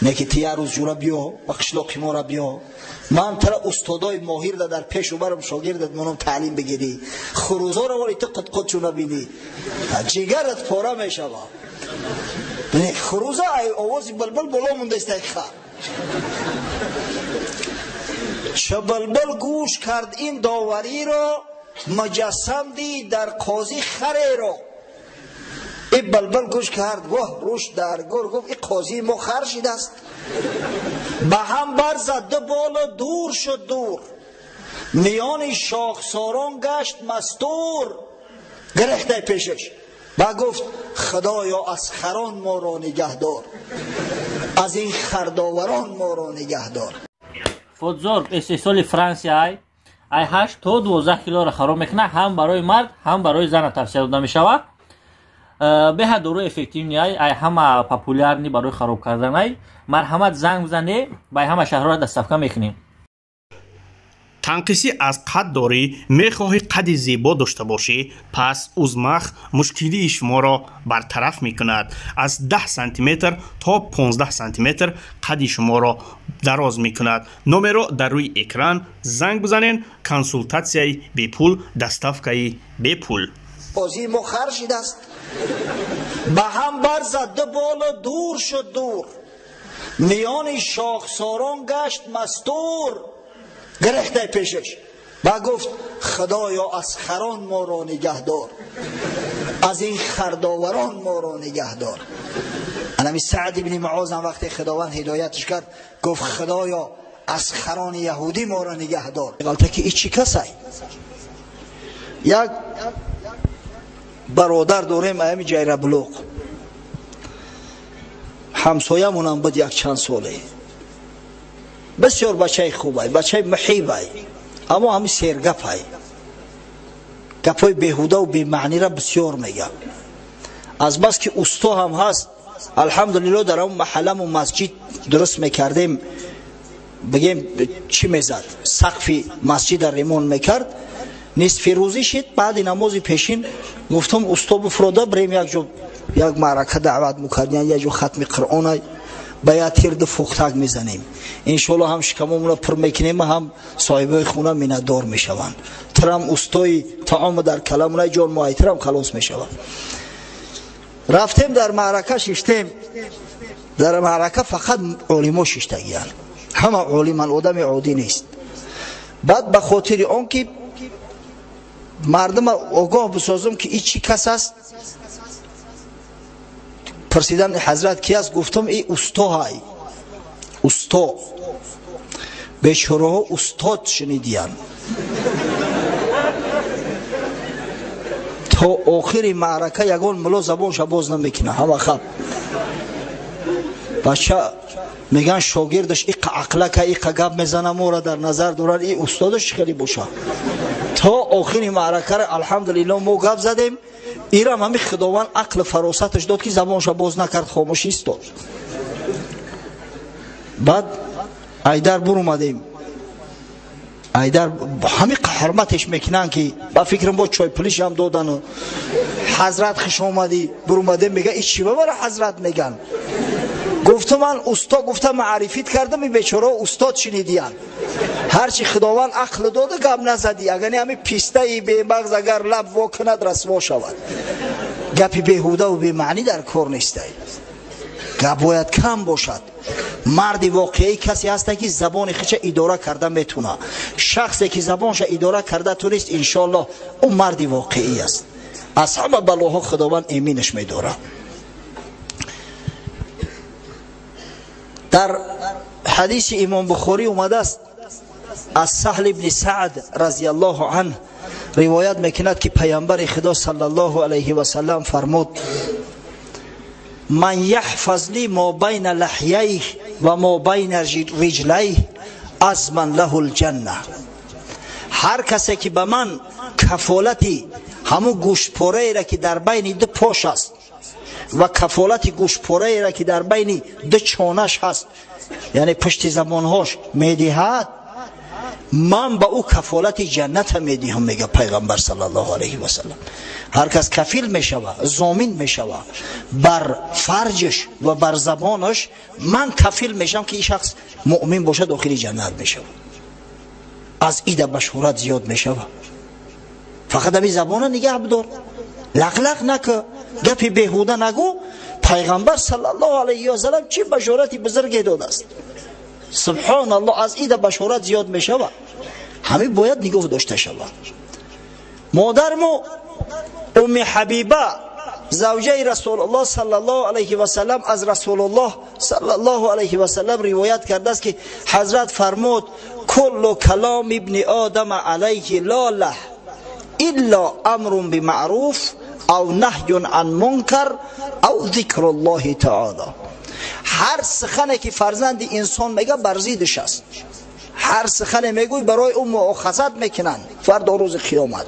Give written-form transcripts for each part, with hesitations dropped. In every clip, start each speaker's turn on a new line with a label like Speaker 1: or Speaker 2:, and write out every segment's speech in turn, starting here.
Speaker 1: نه که تی روز جورا بیا و قشلاقی ما را بیا، من ترا استادای ماهر در پیش و برم شاگردت منم تعلیم بگیری، خروزا را ولی تو قد چون نبینی جگرت پاره میشوه. خروزا آوازی بلبل بالا مونده است خر. چه بلبل گوش کرد این داوری را، مجسم دید در قاضی خره را. این بلبل گوش کرد واه روش درگور گفت این قاضی ما خر شده است. به هم برزد دو بالا دور شد دور، میان شاخساران گشت مستور. گرفته پیشش و گفت خدایا از خران ما را نگهدار، از این خرداوران ما را نگهدار.
Speaker 2: فوتزور استحصال فرانسیا ای 8 تا 12 کیلو را خراب میکنه، هم برای مرد هم برای زن توصیه داده میشود. به هر دوره افکتیو نیای ای همه پاپولار نی برای خراب کردن ای مرحمت زنگ بزنه با همه شهر را دستافکه میکنیم.
Speaker 3: танқисӣ аз қад дорӣ, мехоҳӣ қади зебо дошта бошӣ, пас узмах мушкилии шуморо бартараф мекунад. аз 10 сантиметр то 15 сантиметр қади шуморо дароз мекунад. номеро дар рӯи экран занг бизанен. консултатсияи бепул, доставкаи бепул.
Speaker 1: قاضی ما خر شده است. به هم برزد دو بالا دور شد دور، میان شاخساران گشت مستور. گرفته پیشش و گفت خدایا از خران ما را نگهدار، از این خرداوران ما را نگهدار. انمی سعد ابن معاذ وقتی خداوند هدایتش کرد گفت خدایا از خران یهودی ما را نگهدار. غلطه که ایچی کسی یک برادر داریم ایمی جایره بلوغ، همسایه مونم بود یک چند ساله، بسیار بچه خوبه، بچه محیبه، اما همین سرگفه، گفای بیهوده و بیمعنی را بسیار میگه. از بس که استا هم هست الحمدلله در اون محله و مسجد درست میکردیم، بگیم چی میزد سقف مسجد را ریمون میکرد. نصف روزی شد بعد نماز پیشین گفتم استا بفروده بریم یک معرکه دعوت میکردیم، یک جو ختم قرآن باید تیرد فوختک میزنیم، انشالله هم شکممون را پر میکنیم، هم صاحبای خونه میندار میشوند. ترم استای طعام در کلمونه جان مایترم خلاص میشوند. رفتیم در معرکه ششتیم. در معرکه فقط علما ششتگیان، همه علمان، آدم عادی نیست. بعد به خاطر آن که مردم آگاه بسازم که این چی کس است، پرسیدم حضرت کی است؟ گفتم ای استا های، استا. بیچاره ها استاد شنیدین تا آخر معرکه یگان ملا زبانش باز نمیکنه، همه خب بچه میگن شاگردش ای عقلک ای گپ میزنه ما را در نظر دارن، ای استادش خیلی باشه. تا آخر معرکه را الحمدلله ما گپ زدیم. ایرم همین خداوند عقل فراستش داد که زبانش باز نکرد، خاموشی ایستاد. بعد ایدر بر اومدیم، ایدر همین حرمتش میکنن که با فکرم با چای پلیش هم دادن و حضرت خوش اومدی. بر اومدیم میگه این چی برای حضرت میگن؟ گفتم من استاد، گفتم معرفیت کردم این بیچاره استاد شنیدین، هرچی خداوند عقل داده گپ نزدی، اگر همین پیسته ای به مغز اگر لب وا کند رسوا شود. گپی بیهوده و بی معنی در کار نیست. گپ باید کم باشد. مرد واقعی کسی هسته که زبان خودش اداره کرده میتونه. شخصی که زبانش اداره کرده تونست انشالله اون مرد واقعی است. از همه بلاها خداوند امینش میداره. در حدیث امام بخاری اومده است از سهل ابن سعد رضی الله عنه روایت میکند که پیامبر خدا صلی الله علیه و سلم فرمود من یحفظ لی ما بین لحییه و ما بین رجلیه اضمن له الجنه. هر کسی که به من کفالتی همون گوشت پاره را که در بین دو پاش است و کفالت گوشت پاره را که در بین دو چانش هست، یعنی پشت زبانهاش میدهد، من با او کفالت جنت میدهم، میگه پیغمبر صلی الله علیه و سلم. هر کس کفیل میشوه، ضامن میشوه بر فرجش و بر زبانش، من کفیل میشم که این شخص مؤمن باشه داخل جنت میشوه. از ایده بشورت زیاد میشوه. فقط همین زبان نگه بدار، لق نکه، گپی بیهوده نگو. پیغمبر صلی الله علیه و سلم چه بشارتی بزرگی داده است. سبحان الله، از ایده بشارت زیاد میشوه. همین باید نگاه داشته شود. مادرمو ام حبیبه زوجه رسول الله صلی الله علیه و سلم از رسول الله صلی الله علیه و سلم روایت کرده است که حضرت فرمود کل کلام ابن آدم علیه لا له الا امر بمعروف او نهی عن منکر او ذکر الله تعالی. هر سخنی که فرزند انسان میگه بر ضدش است. هر سخنی میگوی برای اون مؤاخذت میکنن فردا روز قیامت.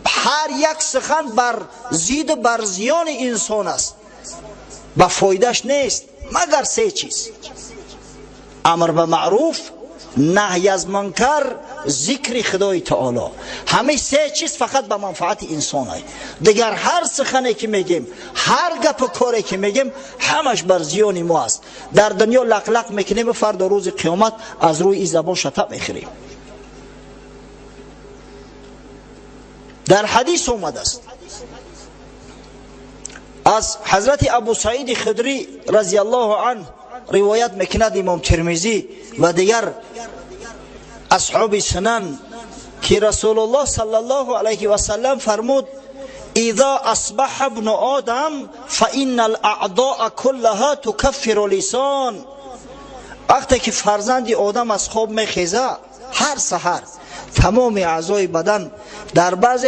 Speaker 1: هر یک سخن بر ضد بر زیان انسان است، با فایدهش نیست مگر سه چیز: امر به معروف، نهی از منکر، ذکر خدای تعالی. همه سه چیز فقط به منفعت انسان است. دیگر هر سخنی که میگیم، هر گپ کاری که میگیم، همش بر زیان ما است. در دنیا لق میکنیم، فردا روز قیامت از روی این زبان شتم میخوریم. در حدیث اومده است از حضرت ابو سعید خدری رضی الله عنه روایت میکند امام ترمذی و دیگر اصحاب سنن که رسول الله صلی الله علیه و سلم فرمود اذا اصبح ابن آدم فان الاعضاء كلها تكفر لسان. وقتی که فرزند آدم از خواب میخیزه، هر سحر تمام اعضای بدن، در بعض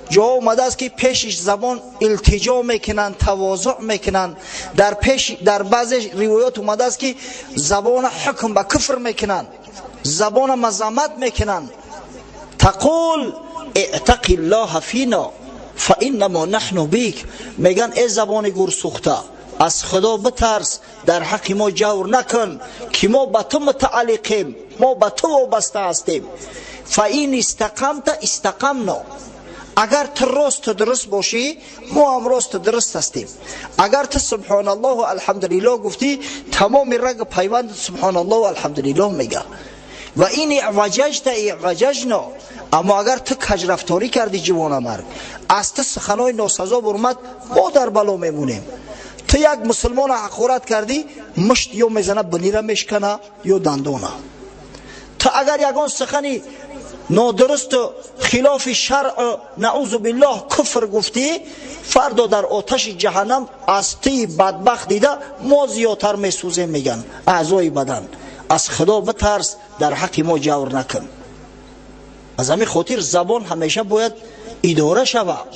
Speaker 1: جا اومده است که پیشش زبان التجا میکنن، تواضع میکنن. در بعض روایات اومده است که زبان حکم به کفر میکنن، زبان مذمت میکنن. تقول اعتق الله فینا فانما نحن بیک. میگن ای زبان گرسوخته، از خدا بترس، در حق ما جور نکن که ما به تو متعلقیم، ما به تو وابسته هستیم. فاین استقمت استقمنا. اگر تو راست درست باشی، ما هم راست درست هستیم. اگر تو سبحان الله و الحمدلله گفتی، تمام رگ پیوند سبحان الله و الحمدلله میگه. و این اعوججت اعوججنا. اما اگر تو کج رفتاری کردی جوان مرد، از تو سخنای ناسزا برمد، ما در بلا میمونیم. تو یک مسلمان حقارت کردی، مشت یا میزنه بنیره میشکنه یا دندونه. تو اگر یگان سخنی نادرست و خلاف شرع نعوذ بالله کفر گفتی، فردا در آتش جهنم از تی بدبخت دیده ما زیادتر میسوزیم. میگن اعضای بدن، از خدا بترس، در حق ما جور نکن. از همین خاطر زبان همیشه باید اداره شود.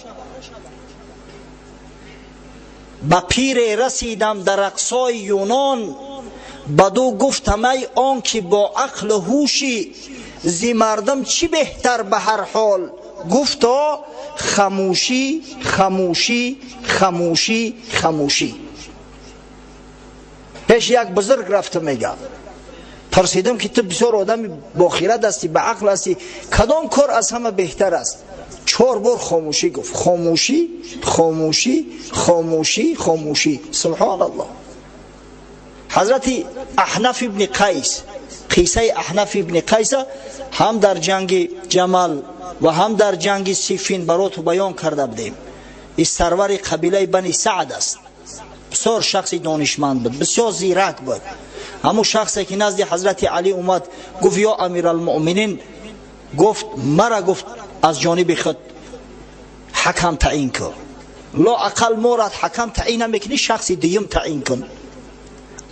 Speaker 1: با پیر رسیدم در اقصای یونان، بدو گفتم ای آن که با عقل و هوشی، زی مردم چی بهتر به هر حال؟ گفتا خاموشی خاموشی خاموشی خاموشی. پیش یک بزرگ رفته میگه، پرسیدم که تو بسیار آدم با خیرت هستی، با عقل هستی، کدام کار از همه بهتر است؟ 4 بار خاموشی گفت. خاموشی خاموشی خاموشی خاموشی. سبحان الله. حضرت احنف ابن قیس، قیسه احنف ابن قیس هم در جنگ جمل و هم در جنگ صفین برات بیان کرده بودیم. این سرور قبیله بنی سعد است. بسیار شخصی دانشمند بود، بسیار زیرک بود. همون شخصی که نزد حضرت علی اومد گفت یا امیر المؤمنین، گفت مرا گفت از جانب خود حکم تعیین کن. لا اقل مورد حکم تعیین نمیکنی، شخصی دیم تعیین کن.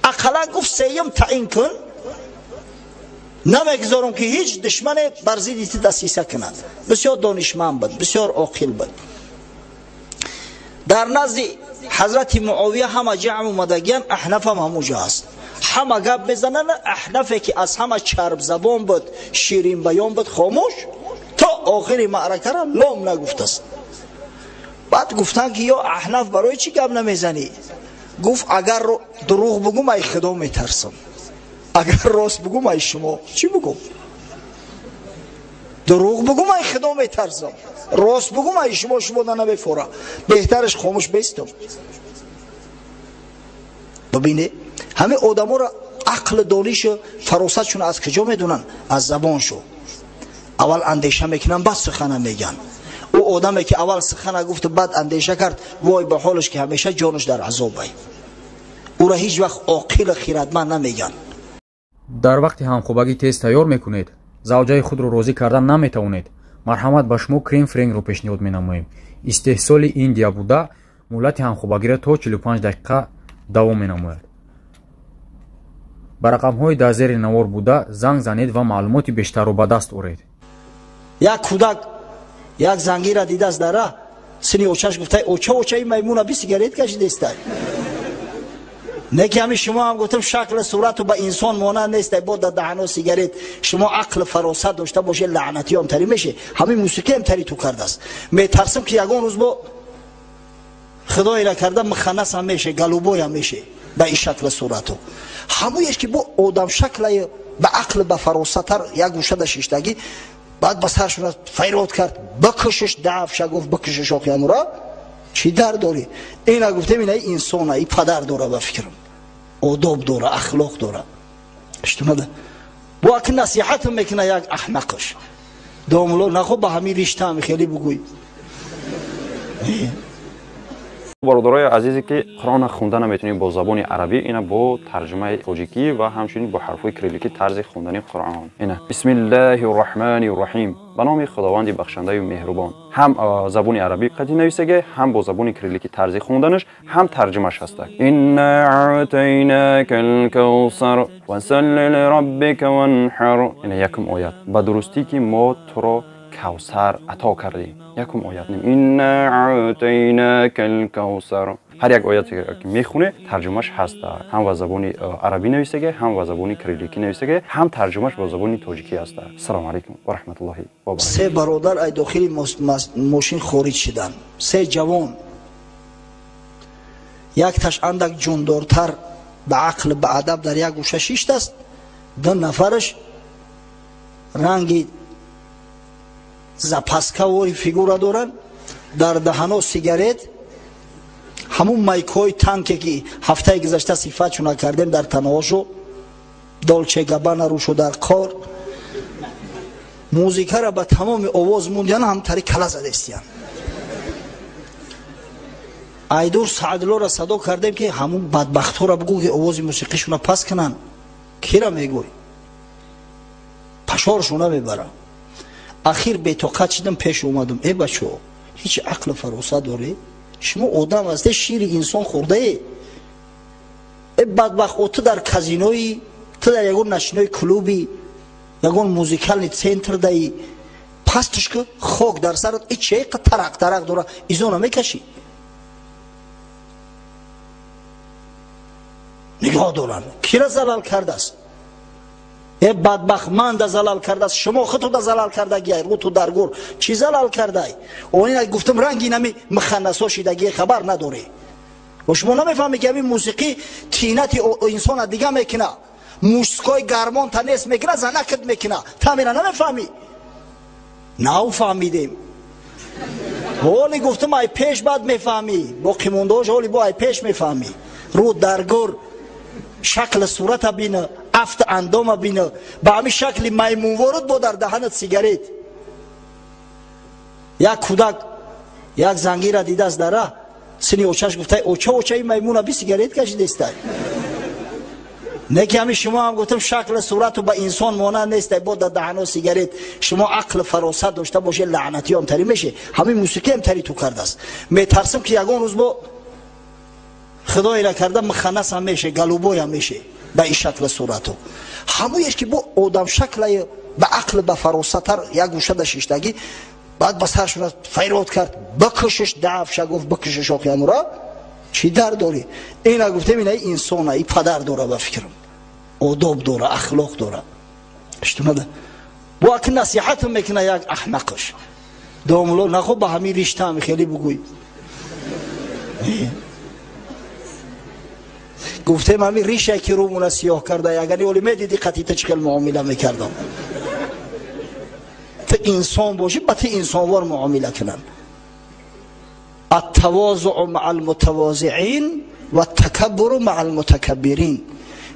Speaker 1: اقلا گفت سیم تعیین کن، نمیگذارم که هیچ دشمن بر ضد دسیسه کند. بسیار دانشمند بود، بسیار عاقل بود. در نزد حضرت معاویه همه جمع اومدگیان، احنف هم همونجا است. همه گپ میزنن. احنفی که از همه چرب زبان بود، شیرین بیان بود، خاموش تا آخر معرکه را لام نگفت است. بعد گفتن که یا احنف برای چی گپ نمیزنی؟ گفت اگر دروغ بگم ای خدا میترسم، اگر راست بگم ای شما چی بگم؟ دروغ بگو من خدا میترسم، راست بگو من شما نمیفوره، بهترش خاموش بیستم. ببینه همه آدما را عقل دانش فراستشون از کجا میدونن؟ از زبانشو. اول اندیشه میکنن بعد سخن میگن. او آدمی که اول سخن گفت بعد اندیشه کرد وای به حالش که همیشه جانش در عذابه. او را هیچ وقت عاقل خیرتمند نمیگن.
Speaker 4: در وقتی همخوابگی تیز تیار میکنید، زوجای خود رو راضی کردن نمیتوانید، مرحمت به شما کریم فرنگ رو پیشنهاد مینماییم. استحصال این دیا بوده مولت همخوابگی را تا 45 دقیقه دوام مینماید. به رقم‌های در زیر نوار بوده زنگ زنید و معلومات بیشتر رو به دست آورید.
Speaker 1: یک کودک یک زنگی را دیده از دره سنی اوچهش گفته اوچه این میمون بی سیگریت کشیده است. نه که همین شما هم گفتم شکل صورت و به انسان مانند نیست، با در دهن و سیگریت شما عقل فراست داشته باشه لعنتی هم تری میشه. همین موسیقی هم تری تو کرده است. میترسم که یگان روز با خدای را کرده مخنث هم میشه، گلوبوی هم میشه به این شکل صورتو. همونیش که با آدم شکل به عقل به فراستر یک گوشه در شیشتگی بعد بس سرشون فیراد کرد بکشش دعفشه گفت بکشش آقی امورا چی در داری؟ اینا گفتم اینه انسانه، این پدر داره به فکرم، آداب داره، اخلاق داره. اشتماده با که نصیحت میکنه یک احمقش داملو نخواه به همین رشته هم خیلی بگوی.
Speaker 5: برادرای عزیزی که قرآن خوندن نمیتونید با زبان عربی، اینا با ترجمه تاجیکی و همچنین با حرفای کریلیکی طرز خوندن قرآن. اینا بسم الله الرحمن الرحیم، به نام خداوند بخشنده و مهربان. هم زبان عربی قدی نویسه، هم با زبان کریلیکی طرز خوندنش، هم ترجمهش هست. إنا أعطيناك الكوثر فصل لربك وانحر. اینا یکم آیات با درستی که ما تو را کوثر عطا کردیم. یکم آیات نیم إنا أعطيناك الكوثر. هر یک آیاتی که میخونه ترجمهش هست، هم با زبان عربی نویسه، هم با زبان کریلیکی نویسه، هم ترجمهش با زبان تاجیکی هست. السلام علیکم و رحمت الله و برکاته.
Speaker 1: سه برادر ای داخل ماشین خارج شدن، سه جوان. یک تاش اندک جوندارتر به عقل به ادب در یک گوشه شیشت است، دو نفرش رنگی زپاسکا وری فیگورا دارن، در دهنو سیگارت، همون مایکای تانکی که هفته گذشته صفاتشون کردیم در تنهاشو، دولچه گابانا روشو در کار، موزیکا را به تمام آواز موندیان هم تاری کلا زده استیان. ایدور سعدلو را صدا کردیم که همون بدبختو را بگو که آواز موسیقیشون را پس کنن. کی را میگوی؟ پشارشون را میبرن. اخیر بی‌طاقت شدم پیش اومدم ای بچو هیچ عقل فراست داری؟ شما آدم هستی شیر انسان خورده ای بدبخت تو در کازینوی، تو در یگون نشینوی کلوبی، یگون موزیکال سنتر دایی پستش که خاک در سرت ای چه ترق داره ایزو نمیکشی. نگاه دارن کی را زلال کرده است؟ ای بدبخت من دا زلال کرده است، شما خودتو دا زلال کرده گیای رو تو درگور چی زلال کرده ای؟ اونی گفتم رنگی نمی مخنثا شیدگی خبر نداری و شما نمیفهمی که این موسیقی تینت انسان دیگه میکنه، موسیقای گرمان تا نیست میکنه، زنکت میکنه، تا میره نمیفهمی؟ نه فهمیدیم ولی گفتم ای پیش بعد میفهمی، با قیمونداش ولی با ای پیش میفهمی. رو درگور شکل صورت بینه، افت اندام بینه، به همین شکل میمون ورد با در دهنت سیگریت. یک کودک یک زنگی را دیده از دره سنی اوچهش گفته اوچه این میمون بی سیگریت کشیده است. نه که همین شما هم گفتم شکل صورت و به انسان مانند نیست، با در دهن و سیگریت شما عقل فراست داشته باشه لعنتی هم تری میشه. همین موسیقی هم تری تو کرده است. میترسم که یگان روز با خدای را کرده مخنث هم میشه، گلوبوی هم میشه به این شکل صورتو. همونیش که با آدم شکل به عقل به فراستر یک گوشه در شیشتگی بعد بس سرشون فیراد کرد بکشش دعفشه گفت بکشش آقی امورا چی در داری؟ اینا گفتم اینه انسانه، این پدر داره به فکرم، آداب داره، اخلاق داره. اشتماده با که نصیحت میکنه یک احمقش داملو نخواه به همین رشته هم خیلی بگوی. گفتم همین ریشه که رومون سیاه کرده یعنی ولی میدیدی قطعی تا چقدر معامله میکردم. انسان باشی با تو انسانوار معامله کنن. التواضع مع المتواضعین و التکبر مع المتکبرین.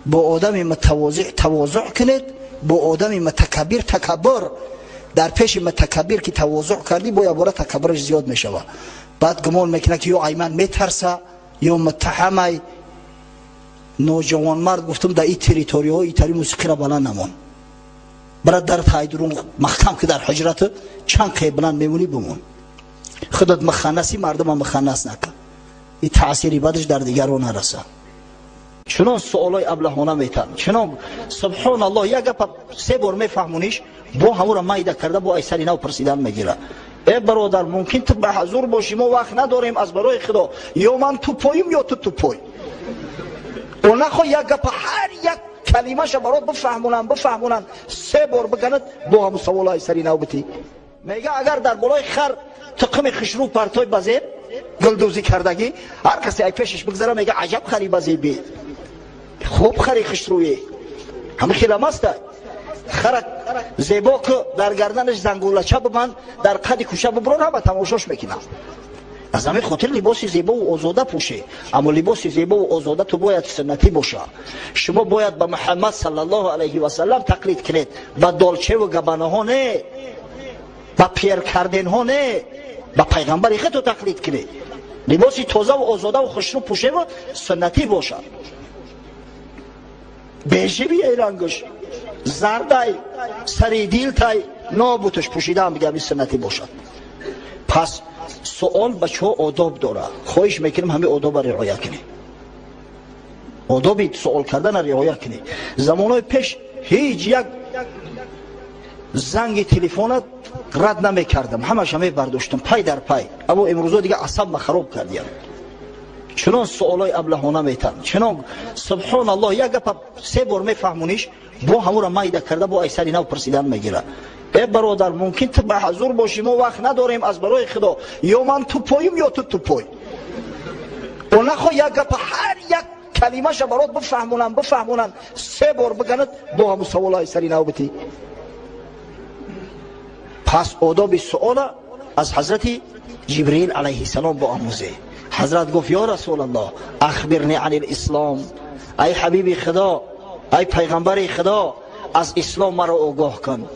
Speaker 1: با آدم متواضع تواضع کنید، با آدم متکبر تکبر. در پیش متکبر که تواضع کردی باید باره تکبرش زیاد می شود. بعد گمان میکنه که یا ایمن میترسه یا متهمه. نوجوان مرد گفتم در این تریتوری ها ایتاری موسیقی را بلند نمان. برای در تایدرون محکم که در حجرت چند قیب بلند میمونی بمون. خودت مخنسی مردم هم مخنس نکن. این تأثیری بعدش در دیگران نرسه. چنان سوالای ابلهانه میتن، چنان سبحان الله یک گپ 3 بار میفهمونیش با همون را مایده کرده با ایسری نو پرسیدن میگیره. ای برادر ممکن تو به حضور باشیم و وقت نداریم از برای خدا، یا من تو پاییم یا تو پای. و نخواه یک گپ هر یک کلمه شو برات بفهمونن 3 بار بگند با همون سوال ایسری نو بتی. میگه اگر در بالای خر تقم خشرو پرتای بزید گلدوزی کردگی هر کسی ای پیشش بگذره میگه عجب خری بزی بید. خوب خری خشرویی همه خیلی مسته. خرک زیبا که در گردنش زنگولچه ببند در قد کوشه ببرون همه تماشاش میکنم. از همه خاطر لباس زیبا و آزاده پوشه، اما لباس زیبا و آزاده تو باید سنتی باشه. شما باید به محمد صلی الله علیه و سلم تقلید کنید، به دالچه و گبنه ها نه، به پیر کردن ها نه، به پیغمبر خود تقلید کنید. لباس تازه و آزاده و خوشرو پوشه و سنتی باشه. بیجی بی ایرانگش زردای سری دیل تای نابوتش پوشیده هم بگه سنتی باشد. پس سوال بچه ها آداب داره، خواهش میکنم همه آداب رعایت کنی. آدابی سوال کردن رعایت کنی. زمانهای پیش هیچ یک زنگ تلفنت رد نمیکردم، همش همه برداشتم پای در پای. اما امروزا دیگه عصب ما خراب کردیم. چنان سوالای ابلهانه میتن، چنان سبحان الله یک گپ 3 بار میفهمونیش با همون را مایده کرده با ایسری نو پرسیدن میگیره. ای برادر ممکن تو به حضور باشیم و وقت نداریم از برای خدا، یا من تو پاییم یا تو پای. و نخواه یک گپ هر یک کلمه شو برات بفهمونن 3 بار بگند با همون سوال ایسری نو بتی. پس آداب سؤال از حضرت جبرئیل علیه السلام با آموزه. حضرت گفت یا رسول الله اخبرنی عن الاسلام. ای حبیب خدا، ای پیغمبر خدا، از اسلام مرا آگاه کن.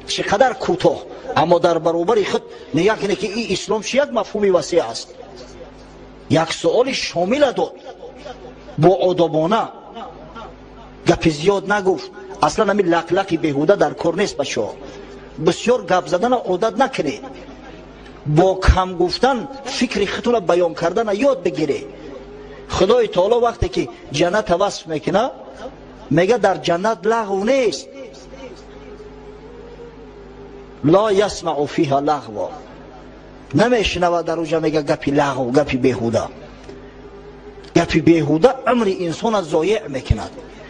Speaker 1: چقدر کوتاه اما در برابر خود نگاه کنه که این اسلام چه یک مفهومی وسیع است. یک سؤال شامل داد با آدابانه، گپ زیاد نگفت. اصلا همین لقلقی بیهوده در کار نیست. بچه بسیار گپ زدن عادت نکنید. با کم گفتن فکر خودتون بیان کردن یاد بگیره. خدای تعالی وقتی که جنت وصف میکنه میگه در جنت لغو نیست. لا یسمع فیها لغوا. نمیشنوه در اونجا میگه گپی لغو، گپی بیهوده. گپی بیهوده عمر انسان ضایع میکند.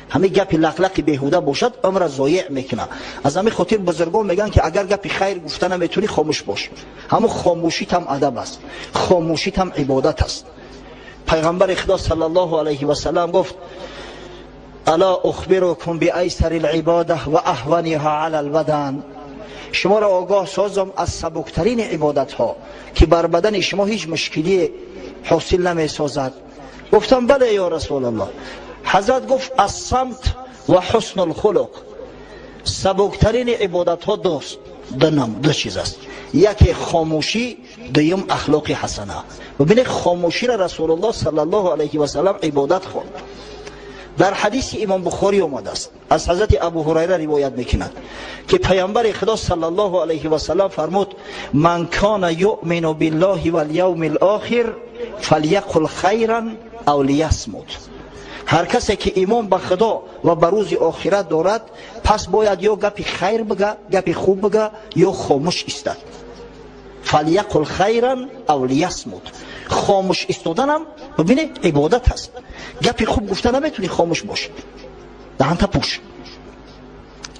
Speaker 1: همه گپی لقلقی بیهوده باشد عمر ضایع میکنه. از همین خاطر بزرگان میگن که اگر گپی خیر گفتن نمیتونی خاموش باش. همون خاموشیت هم ادب است، خاموشیت هم عبادت است. پیغمبر خدا صلی الله علیه و سلم گفت الا اخبرکم بایسر العباده و اهونها علی البدن. شما را آگاه سازم از سبکترین عبادت ها که بر بدن شما هیچ مشکلی حاصل نمی سازد. گفتم بله یا رسول الله. حضرت گفت الصمت و حسن الخلق. سبکترین عبادت ها دو چیز است. یکی خاموشی، دوم اخلاق حسنه. ببینید خاموشی را رسول الله صلی الله علیه و سلم عبادت خواند. در حدیث امام بخاری آمده است، از حضرت ابو هریره روایت میکند که پیامبر خدا صلی الله علیه و سلم فرمود من کان یؤمن بالله والیوم الاخر فلیقل خیرا او لیصمت. هر کسی که ایمان به خدا و به روز آخرت دارد پس باید یا گپی خیر بگه، گپی خوب بگه، یا خاموش ایستد. فلیقل خیرا او لیصمت. خاموش ایستادن هم ببینید عبادت هست. گپی خوب گفتن نمیتونی خاموش باشی، دهنت پوش.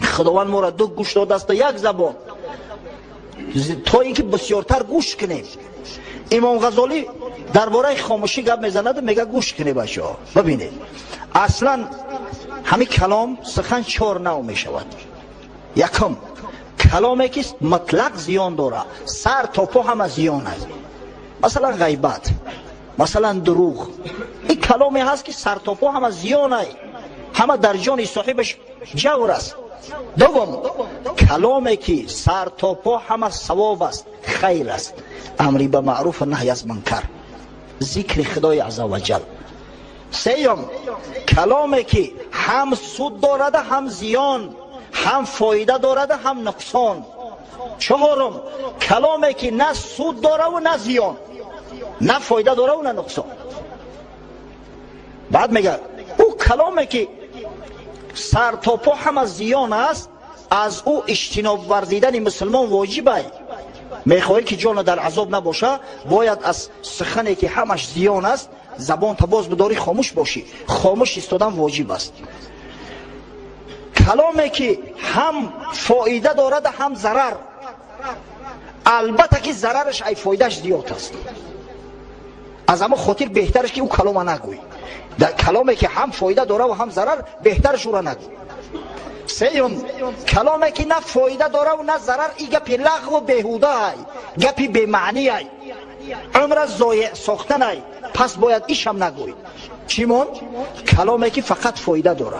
Speaker 1: خداوند ما را 2 گوش داده است، 1 زبان، تا اینکه بسیارتر گوش کنیم. امام غزالی درباره خاموشی گپ میزند، میگه گوش کنید بچه‌ها. ببینید اصلا همین کلام سخن 4 نوع میشود. یکم کلامی که مطلق زیان داره، سر تا پا همه زیان است. مثلا غیبت، مثلا دروغ، این کلامی هست که سر تا پا همه زیان است، همه در جان صاحبش جور است. دوم، کلامی که سر تا پا همه ثواب است، خیر است، امری به معروف و نهی از منکر، ذکر خدای عزوجل. سیوم، کلامی که هم سود دارد هم زیان، هم فایده دارد هم نقصان. چهارم، کلامی که نه سود داره و نه زیان، نه فایده داره و نه نقصان. بعد میگه او کلامی که سر تا پا هم زیان است، از او اجتناب ورزیدن مسلمان واجب است. میخواهی که جان در عذاب نباشه، باید از سخنی که همش زیان است زبان تا باز بداری خاموش باشی. خاموش ایستادن واجب است. کلامی که هم فایده دارد هم ضرر، البته که ضررش ای فایدهش زیاد است، از اما خاطر بهترش که اون کلام نگوی. در کلامی که هم فایده داره و هم ضرر، بهترش او را نگوی. سیوم، کلامی که نه فایده داره و نه ضرر، این گپی لغو و بیهوده ای، گپی بی معنی ای، عمر ضایع ساختن ای، پس باید ایش هم نگوی. چیمون؟ کلامی که فقط فایده داره،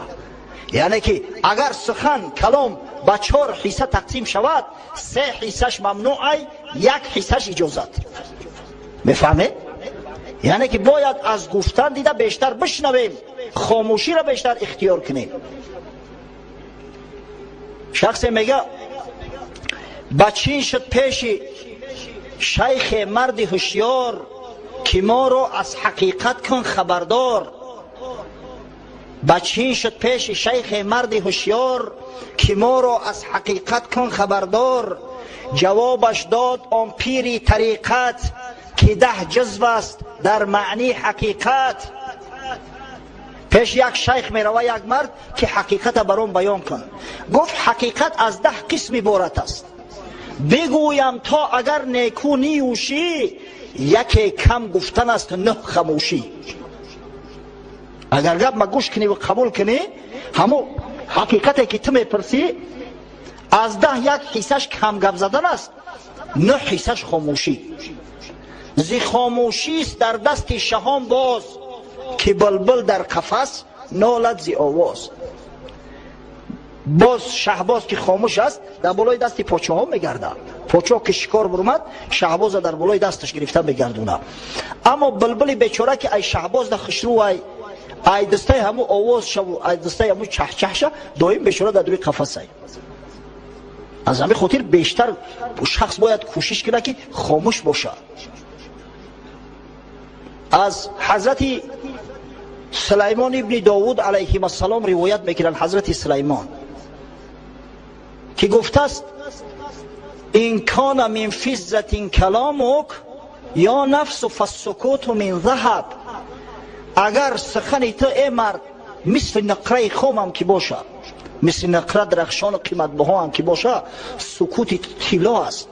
Speaker 1: یعنی که اگر سخن کلام با 4 حصه تقسیم شود، 3 حصهش ممنوع ای، 1 حصهش اجازت. میفهمه؟ یعنی که باید از گفتن دیده بیشتر بشنویم، خاموشی را بیشتر اختیار کنیم. شخص میگه بچین شد پیش شیخ مرد هوشیار، که ما رو از حقیقت کن خبردار. بچین شد پیش شیخ مرد هوشیار، که ما رو از حقیقت کن خبردار. جوابش داد آن پیری طریقت، که 10 جزو است در معنی حقیقت. پیش یک شیخ می روه یک مرد که حقیقت برام بیان کن. گفت حقیقت از 10 قسم عبارت است، بگویم تا اگر نیکو نیوشی، یکی کم گفتن است 9 خموشی. اگر گپ ما گوش کنی و قبول کنی، همو حقیقتی که تو میپرسی، از 10 1 حصهش کم گپ زدن است، 9 حصهش خاموشی. زی خاموشی است در دست شهان باز، که بلبل در قفس نالد زی آواز. باز شهباز که خاموش است، در بالای دست پاچه ها میگرده. پاچه که شکار برمد، شهباز در بالای دستش گرفته میگردونه. اما بلبل بیچاره که ای شهباز در خشرو ای دسته همو آواز شو، ای دسته همو چه چه شو، دایم بیچاره در دوی قفس ای. از همین خاطر بیشتر شخص باید کوشش کنه که خاموش باشه. از حضرت سلیمان ابن داود علیه السلام روایت میکنن، حضرت سلیمان که گفته است این کان من فضة کلامک یا نفس فالسکوت من ذهب. اگر سخن تو ای مرد مثل نقره خام هم که باشه، مثل نقره درخشان و قیمت بها هم که باشه، سکوت طلا است،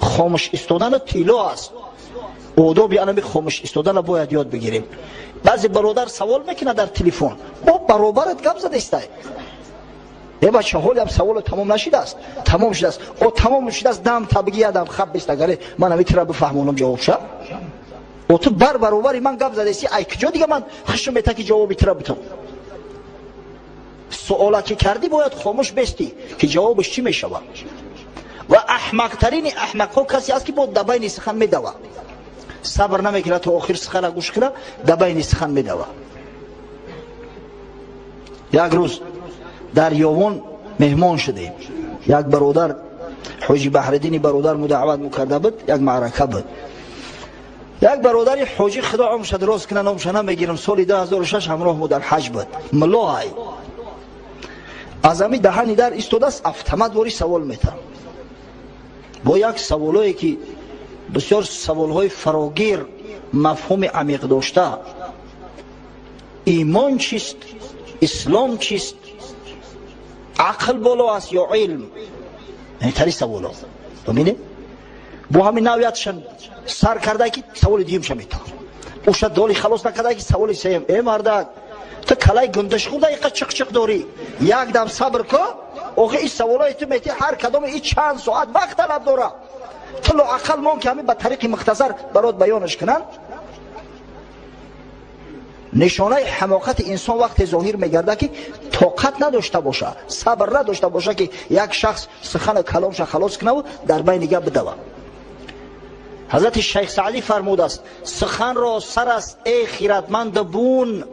Speaker 1: خاموش ایستادن طلا است. آداب یعنی خاموش ایستادن باید یاد بگیریم. بعضی برادر سوال میکنه در تلفن، با برابرت گپ زده است. یه بچه حالی هم سوال تمام نشده است، تمام شده است، او تمام شده است، دم تبگی ادم خب بست. اگر من همی ترا بفهمونم جواب شد، او تو برابری من گپ زده استی، ای کجا دیگه من خشم میته که جوابی ترا بتم. سوالا که کردی باید خاموش بستی که جوابش چی میشود. و احمق ترین احمق ها کسی است که با دبین سخن میدوه، صبر نمیکنه تا آخر سخن گوش کنه، دبین سخن میدوه. یک روز در یوان مهمان شدیم، یک برادر حاجی بحردینی برادر مدعوت میکرده بود، یک معرکه بود. یک برادری حاجی خدا عمرش دراز کنه نامش نمیگیرم، سال 2006 همراه مو در حج بود. ملای از امی دهنی در ایستاده است، автомат واری سوال میتم با یک سوالایی که بسیار سوالهای فراگیر مفهوم عمیق داشته. ایمان چیست؟ اسلام چیست؟ عقل بالا است یا علم؟ این تری سوال ها ببینید با همین نویتشن سر کرده که سوال دیم شمیتا او شد دالی خلاص نکرده که سوال سیم. ای مردک تو کلای گندش خود ایقا چق چق داری، یک دم صبر که آخه این سوالای تو میتی هر کدام این چند ساعت وقت طلب داره. تو لااقل مون که همین به طریق مختصر برات بیانش کنن. نشانه حماقت انسان وقت ظاهر میگرده که طاقت نداشته باشه، صبر نداشته باشه که یک شخص سخن کلامش خلاص کنه و در بین نگه بدوه. حضرت شیخ سعدی فرموده است سخن را سر است ای خیرتمند بون،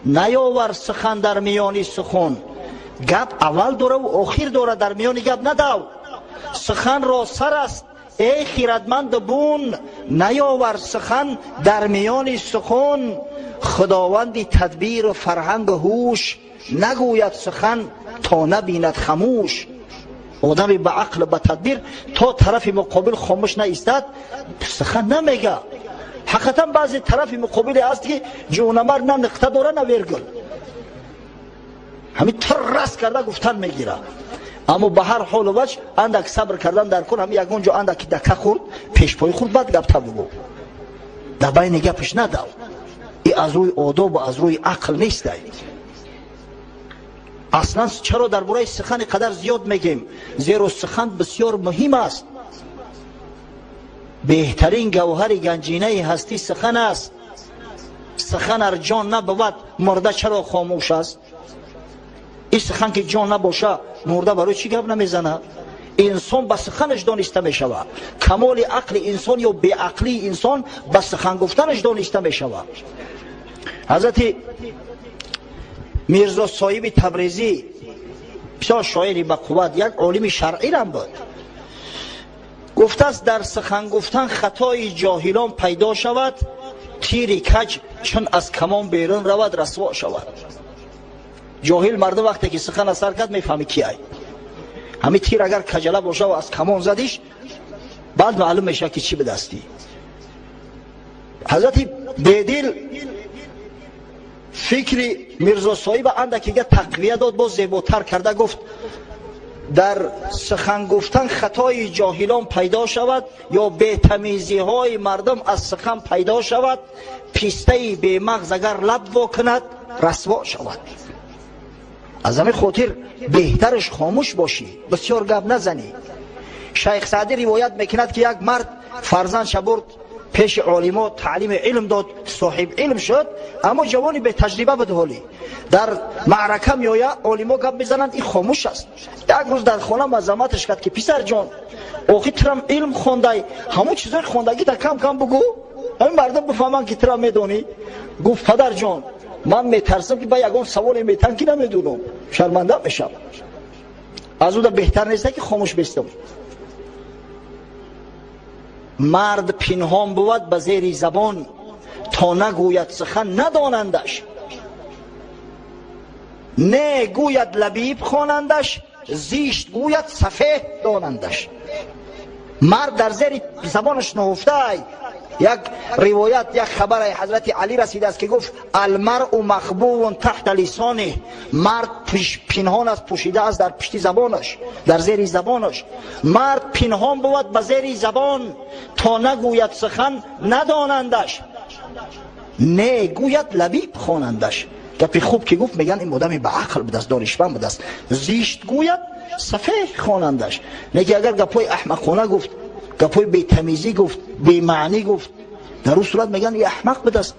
Speaker 1: نیاور سخن در میانی سخن. گپ اول داره و آخر داره، در میانی گپ ندو. سخن را سر است ای خیرتمند بون، نیاور سخن در میان سخن. خداوندی تدبیر و فرهنگ و هوش، نگوید سخن تا نبیند خموش. آدمی به عقل به تدبیر تا طرف مقابل خاموش نایستد سخن نمیگه. حقیقتا بعضی طرف مقابل هست که جونمر نه نقطه داره نه ویرگول، همین ترس کرده گفتن میگیره. اما به هر حال و وجه اندک صبر کردن در کن. همین یگون جا اندک دکه خورد پیش پای خورد بعد گپ تا بگو، در بین گپش ندو. این از روی آداب و از روی عقل نیست. اصلا چرا درباره سخن قدر زیاد میگیم؟ زیرا سخن بسیار مهم است. بهترین گوهر گنجینه هستی سخن است. سخن ار جان نبود مرده چرا خاموش است؟ این سخن که جان نباشه مرده برای چی گپ نمیزنه؟ انسان به سخنش دانسته میشود. کمال عقل انسان یا بی عقلی انسان به سخن گفتنش دانسته میشود. حضرت میرزا صاحب تبریزی بسیار شاعری با قوت، یک عالم شرعی هم بود. گفته است در سخن گفتن خطای جاهلان پیدا شود، تیر کج چون از کمان بیرون رود رسوا شود. جاهل مرد وقتی که سخن اثر کرد میفهمی کیه. همین تیر اگر کجله باشه و از کمان زدیش بعد معلوم میشه که چی به دستی. حضرت بیدل فکر میرزا صاحب اندکی تقویه داد، باز زیباتر کرده. گفت در سخن گفتن خطای جاهلان پیدا شود یا بی‌تمیزی های مردم از سخن پیدا شود، پیسته بی مغز اگر لب واکند رسوا شود. از همین خاطر بهترش خاموش باشی، بسیار گپ نزنی. شیخ سعدی روایت میکند که یک مرد فرزندش برد پیش عالما تعلیم علم داد، صاحب علم شد، اما جوانی به تجربه بود. حالی در معرکه میآید عالما گپ میزنند این خاموش است. یک روز در خانه مذمتش کرد که پسر جان آخه ترم علم خوانده، همون چیزای خواندگی تا کم کم بگو، همین مردم بفهمن که ترم میدونی. گفت پدر جان من میترسم که با یگان سوال میتن که نمیدونم، شرمنده میشم. از اون بهتر نیست که خاموش بستم. مرد پنهان بود به زیر زبان، تا نگوید سخن ندانندش. نه گوید لبیب خوانندش، زیشت گوید سفه دانندش. مرد در زیر زبانش نهفته. یک روایت، یک خبر حضرت علی رسیده است که گفت المرء مخبوء تحت لسانه. مرد پنهان است، پوشیده است در پشت زبانش، در زیر زبانش. مرد پنهان بود به زیر زبان، تا نگوید سخن ندانندش. نه گوید لبیب خوانندش. گپی خوب که گفت میگن این آدمی به عقل بود است، دانشمند بود است. زیشت گوید سفه خوانندش. نگه اگر گپای احمقانه گفت، گپای بی تمیزی گفت، بی معنی گفت، در اون صورت میگن این احمق بود است.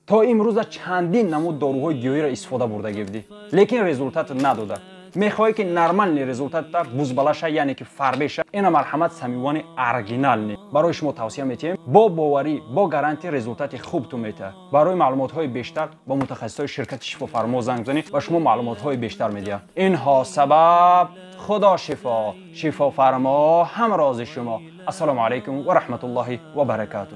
Speaker 5: تا امروز چندین نمود داروهای گیاهی را استفاده برده گردی، لیکن رزولتات نداده. میخوای که نرمال رزولتات تا بوزبالشه، یعنی که فربشه. این مرحمت سمیوان ارگینال نی برای شما توصیه میتیم. با باوری، با گارانتی رزولتات خوب تو میته. برای معلومات های بیشتر با متخصصای شرکت شفافرما زنگ بزنید و شما معلومات های بیشتر میدید. اینها سبب خدا شفا فرما همراز شما. السلام علیکم و رحمت الله و برکاته.